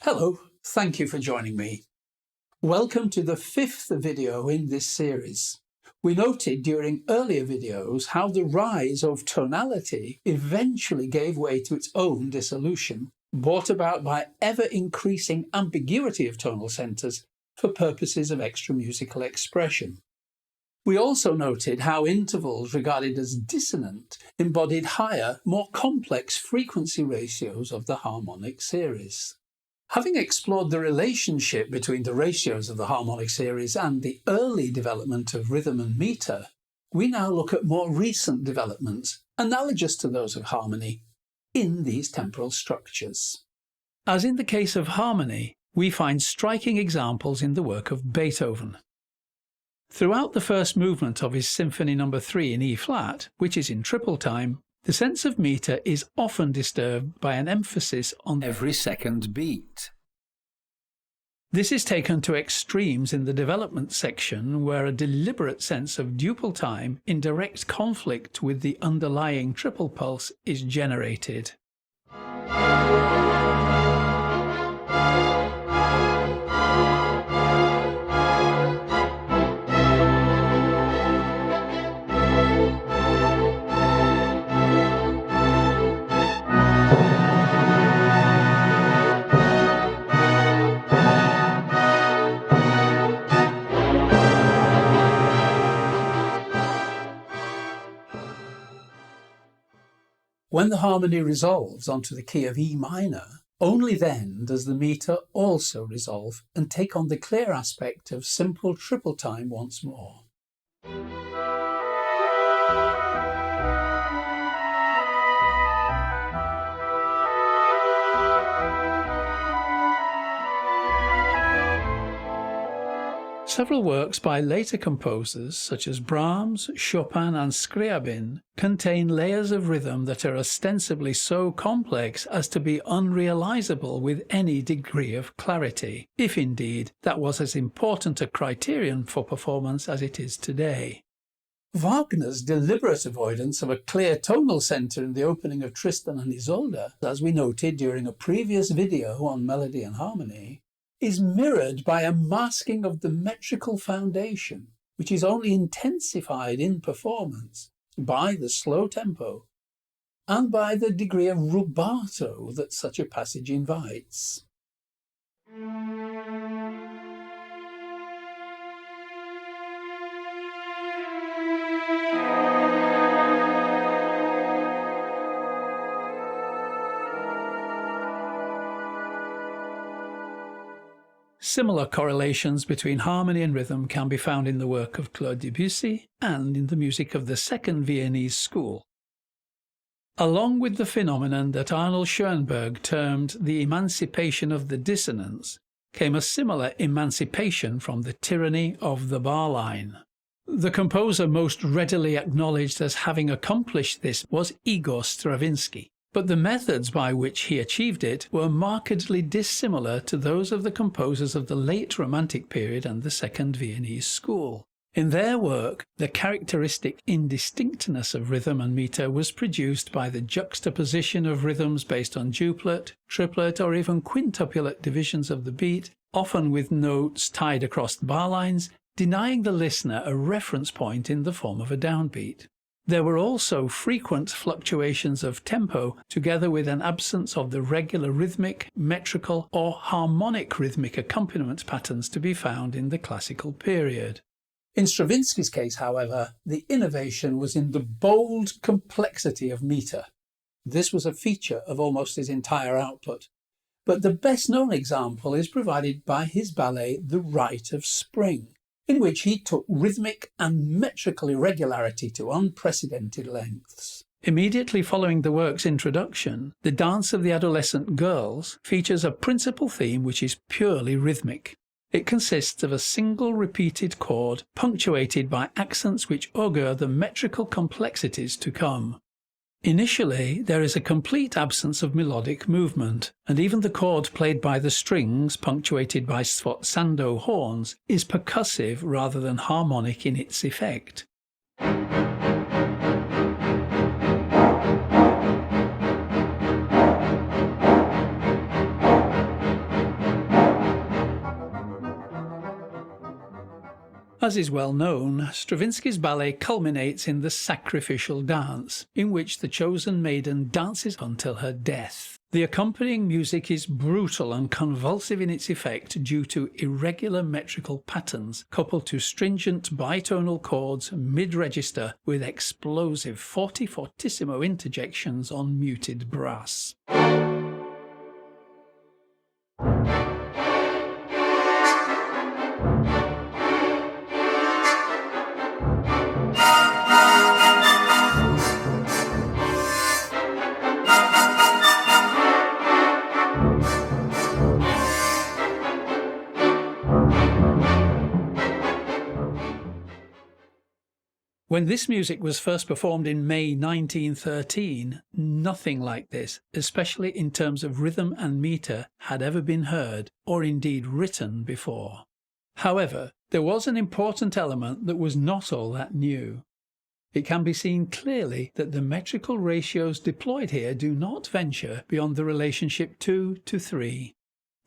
Hello, thank you for joining me. Welcome to the 5th video in this series. We noted during earlier videos how the rise of tonality eventually gave way to its own dissolution, brought about by ever-increasing ambiguity of tonal centres for purposes of extra-musical expression. We also noted how intervals regarded as dissonant embodied higher, more complex frequency ratios of the harmonic series. Having explored the relationship between the ratios of the harmonic series and the early development of rhythm and meter, we now look at more recent developments, analogous to those of harmony, in these temporal structures. As in the case of harmony, we find striking examples in the work of Beethoven. Throughout the first movement of his Symphony No. 3 in E-flat, which is in triple time, the sense of meter is often disturbed by an emphasis on every second beat. This is taken to extremes in the development section, where a deliberate sense of duple time in direct conflict with the underlying triple pulse is generated. When the harmony resolves onto the key of E minor, only then does the meter also resolve and take on the clear aspect of simple triple time once more. Several works by later composers, such as Brahms, Chopin and Scriabin, contain layers of rhythm that are ostensibly so complex as to be unrealizable with any degree of clarity, if indeed that was as important a criterion for performance as it is today. Wagner's deliberate avoidance of a clear tonal centre in the opening of Tristan and Isolde, as we noted during a previous video on melody and harmony, is mirrored by a masking of the metrical foundation, which is only intensified in performance by the slow tempo and by the degree of rubato that such a passage invites. Similar correlations between harmony and rhythm can be found in the work of Claude Debussy and in the music of the Second Viennese School. Along with the phenomenon that Arnold Schoenberg termed the emancipation of the dissonance, came a similar emancipation from the tyranny of the bar line. The composer most readily acknowledged as having accomplished this was Igor Stravinsky, but the methods by which he achieved it were markedly dissimilar to those of the composers of the late Romantic period and the Second Viennese School. In their work, the characteristic indistinctness of rhythm and meter was produced by the juxtaposition of rhythms based on duplet, triplet or even quintuplet divisions of the beat, often with notes tied across the bar lines, denying the listener a reference point in the form of a downbeat. There were also frequent fluctuations of tempo, together with an absence of the regular rhythmic, metrical, or harmonic rhythmic accompaniment patterns to be found in the classical period. In Stravinsky's case, however, the innovation was in the bold complexity of meter. This was a feature of almost his entire output, but the best-known example is provided by his ballet The Rite of Spring, in which he took rhythmic and metrical irregularity to unprecedented lengths. Immediately following the work's introduction, the Dance of the Adolescent Girls features a principal theme which is purely rhythmic. It consists of a single repeated chord punctuated by accents which augur the metrical complexities to come. Initially, there is a complete absence of melodic movement, and even the chord played by the strings, punctuated by sforzando horns, is percussive rather than harmonic in its effect. As is well known, Stravinsky's ballet culminates in the sacrificial dance, in which the chosen maiden dances until her death. The accompanying music is brutal and convulsive in its effect due to irregular metrical patterns, coupled to stringent bitonal chords mid-register with explosive fortissimo interjections on muted brass. When this music was first performed in May 1913, nothing like this, especially in terms of rhythm and meter, had ever been heard, or indeed written before. However, there was an important element that was not all that new. It can be seen clearly that the metrical ratios deployed here do not venture beyond the relationship 2 to 3.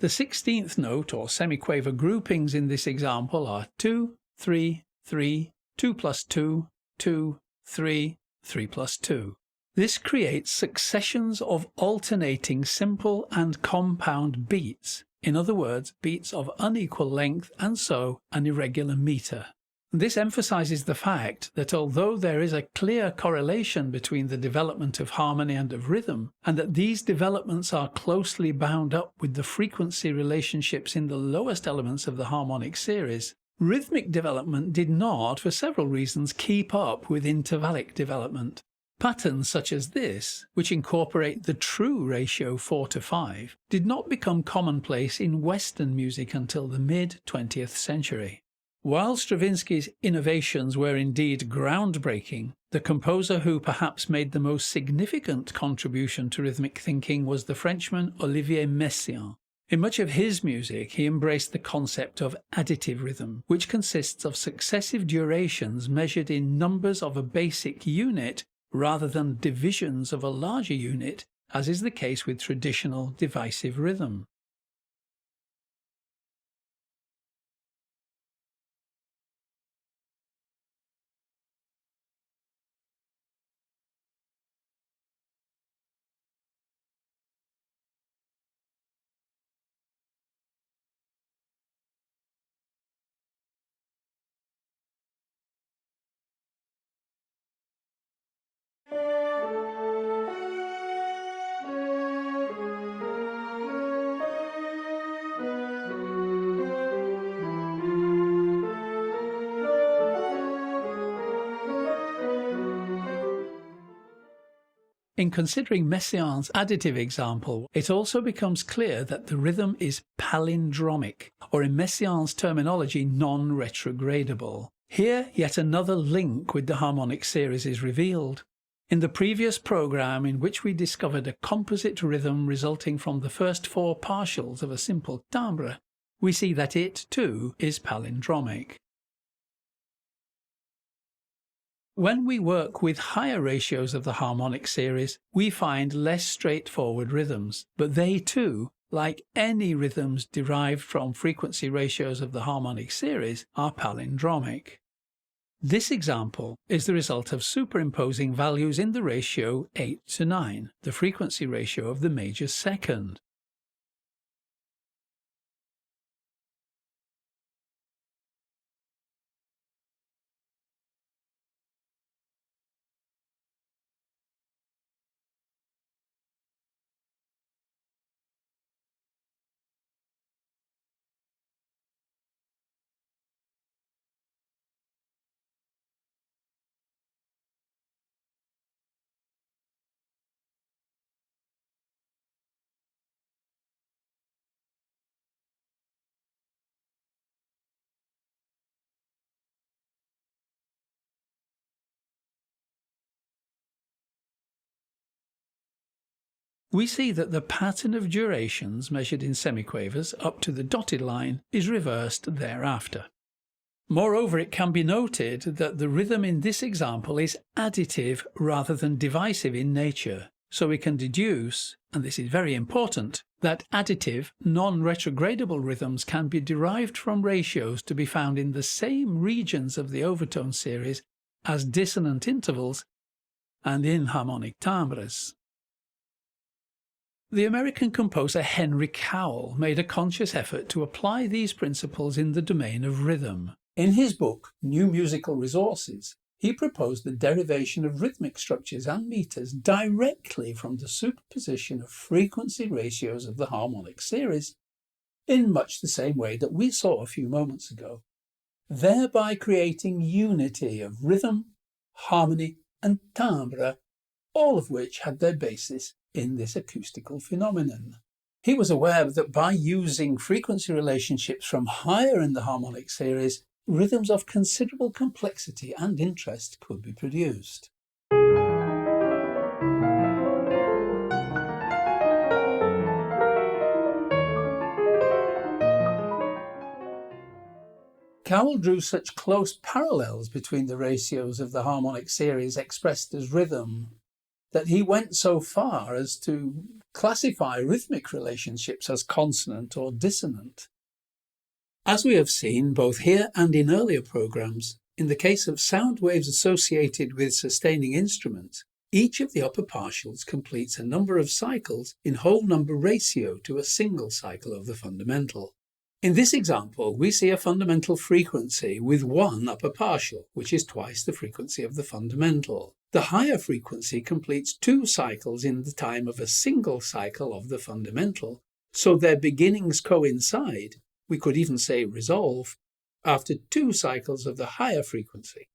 The 16th note or semiquaver groupings in this example are 2, 3, 3, 2 plus 2, 2, 3, 3 plus 2. This creates successions of alternating simple and compound beats, in other words, beats of unequal length and so an irregular meter. This emphasizes the fact that although there is a clear correlation between the development of harmony and of rhythm, and that these developments are closely bound up with the frequency relationships in the lowest elements of the harmonic series, rhythmic development did not, for several reasons, keep up with intervallic development. Patterns such as this, which incorporate the true ratio 4 to 5, did not become commonplace in Western music until the mid-20th century. While Stravinsky's innovations were indeed groundbreaking, the composer who perhaps made the most significant contribution to rhythmic thinking was the Frenchman Olivier Messiaen. In much of his music, he embraced the concept of additive rhythm, which consists of successive durations measured in numbers of a basic unit rather than divisions of a larger unit, as is the case with traditional divisive rhythm. In considering Messiaen's additive example, it also becomes clear that the rhythm is palindromic, or in Messiaen's terminology, non-retrogradable. Here, yet another link with the harmonic series is revealed. In the previous program, in which we discovered a composite rhythm resulting from the first 4 partials of a simple timbre, we see that it, too, is palindromic. When we work with higher ratios of the harmonic series, we find less straightforward rhythms, but they too, like any rhythms derived from frequency ratios of the harmonic series, are palindromic. This example is the result of superimposing values in the ratio 8 to 9, the frequency ratio of the major second. We see that the pattern of durations measured in semiquavers up to the dotted line is reversed thereafter. Moreover, it can be noted that the rhythm in this example is additive rather than divisive in nature, So we can deduce, and this is very important, that additive, non-retrogradable rhythms can be derived from ratios to be found in the same regions of the overtone series as dissonant intervals and in harmonic timbres. The American composer Henry Cowell made a conscious effort to apply these principles in the domain of rhythm. In his book, New Musical Resources, he proposed the derivation of rhythmic structures and meters directly from the superposition of frequency ratios of the harmonic series, in much the same way that we saw a few moments ago, thereby creating unity of rhythm, harmony, and timbre, all of which had their basis in this acoustical phenomenon. He was aware that by using frequency relationships from higher in the harmonic series, rhythms of considerable complexity and interest could be produced. Cowell drew such close parallels between the ratios of the harmonic series expressed as rhythm that he went so far as to classify rhythmic relationships as consonant or dissonant. As we have seen both here and in earlier programs, in the case of sound waves associated with sustaining instruments, each of the upper partials completes a number of cycles in whole number ratio to a single cycle of the fundamental. In this example, we see a fundamental frequency with one upper partial, which is twice the frequency of the fundamental. The higher frequency completes two cycles in the time of a single cycle of the fundamental, so their beginnings coincide, we could even say resolve, after two cycles of the higher frequency.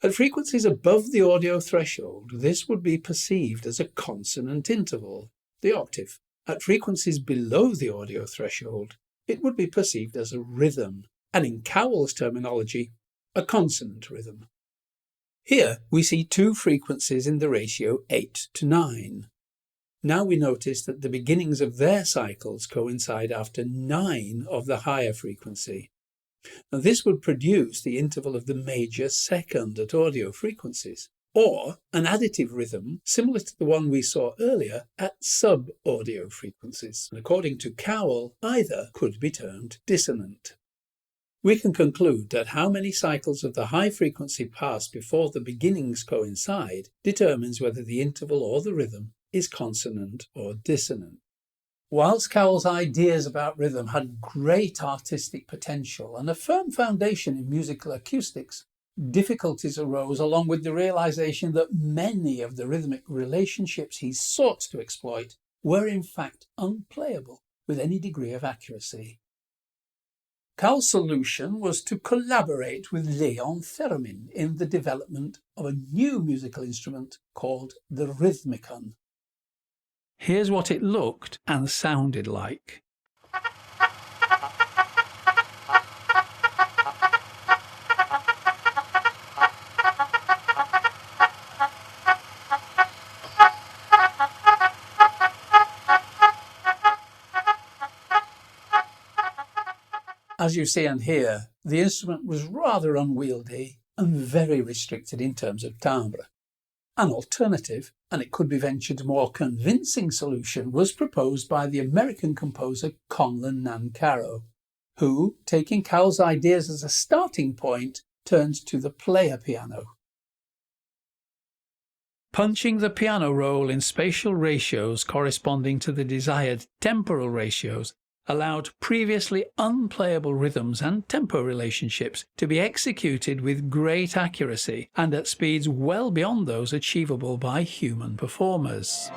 At frequencies above the audio threshold, this would be perceived as a consonant interval, the octave. At frequencies below the audio threshold, it would be perceived as a rhythm, and in Cowell's terminology, a consonant rhythm. Here we see two frequencies in the ratio 8 to 9. Now we notice that the beginnings of their cycles coincide after 9 of the higher frequency. Now this would produce the interval of the major second at audio frequencies, or an additive rhythm similar to the one we saw earlier at sub-audio frequencies. And according to Cowell, either could be termed dissonant. We can conclude that how many cycles of the high frequency pass before the beginnings coincide determines whether the interval or the rhythm is consonant or dissonant. Whilst Cowell's ideas about rhythm had great artistic potential and a firm foundation in musical acoustics, difficulties arose along with the realization that many of the rhythmic relationships he sought to exploit were in fact unplayable with any degree of accuracy. Cowell's solution was to collaborate with Léon Theremin in the development of a new musical instrument called the Rhythmicon. Here's what it looked and sounded like. As you see and hear, the instrument was rather unwieldy and very restricted in terms of timbre. An alternative, and it could be ventured more convincing solution, was proposed by the American composer Conlon Nancarrow, who, taking Cowell's ideas as a starting point, turned to the player piano. Punching the piano roll in spatial ratios corresponding to the desired temporal ratios allowed previously unplayable rhythms and tempo relationships to be executed with great accuracy and at speeds well beyond those achievable by human performers.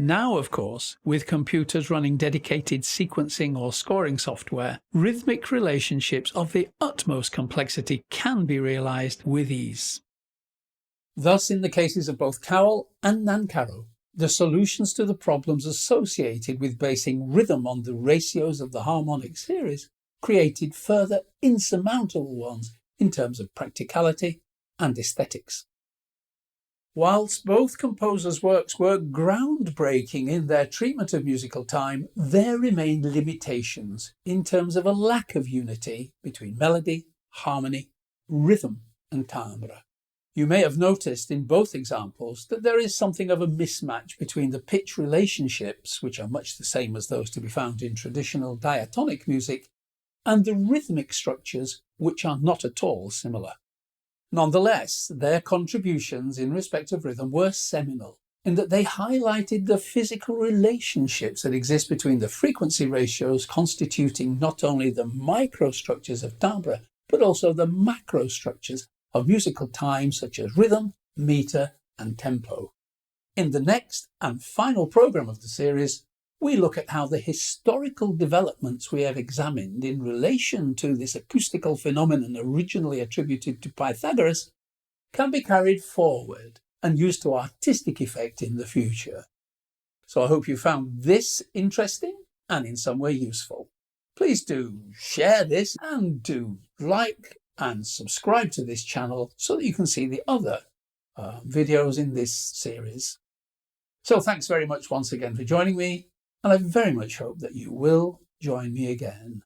Now, of course, with computers running dedicated sequencing or scoring software, rhythmic relationships of the utmost complexity can be realized with ease. Thus, in the cases of both Cowell and Nancarrow, The solutions to the problems associated with basing rhythm on the ratios of the harmonic series created further insurmountable ones in terms of practicality and aesthetics. Whilst both composers' works were groundbreaking in their treatment of musical time, there remained limitations in terms of a lack of unity between melody, harmony, rhythm, and timbre. You may have noticed in both examples that there is something of a mismatch between the pitch relationships, which are much the same as those to be found in traditional diatonic music, and the rhythmic structures, which are not at all similar. Nonetheless, their contributions in respect of rhythm were seminal, in that they highlighted the physical relationships that exist between the frequency ratios constituting not only the microstructures of timbre, but also the macrostructures of musical time, such as rhythm, meter, and tempo. In the next and final program of the series, we look at how the historical developments we have examined in relation to this acoustical phenomenon originally attributed to Pythagoras can be carried forward and used to artistic effect in the future. So I hope you found this interesting and in some way useful. Please do share this and do like and subscribe to this channel so that you can see the other videos in this series. So thanks very much once again for joining me, and I very much hope that you will join me again.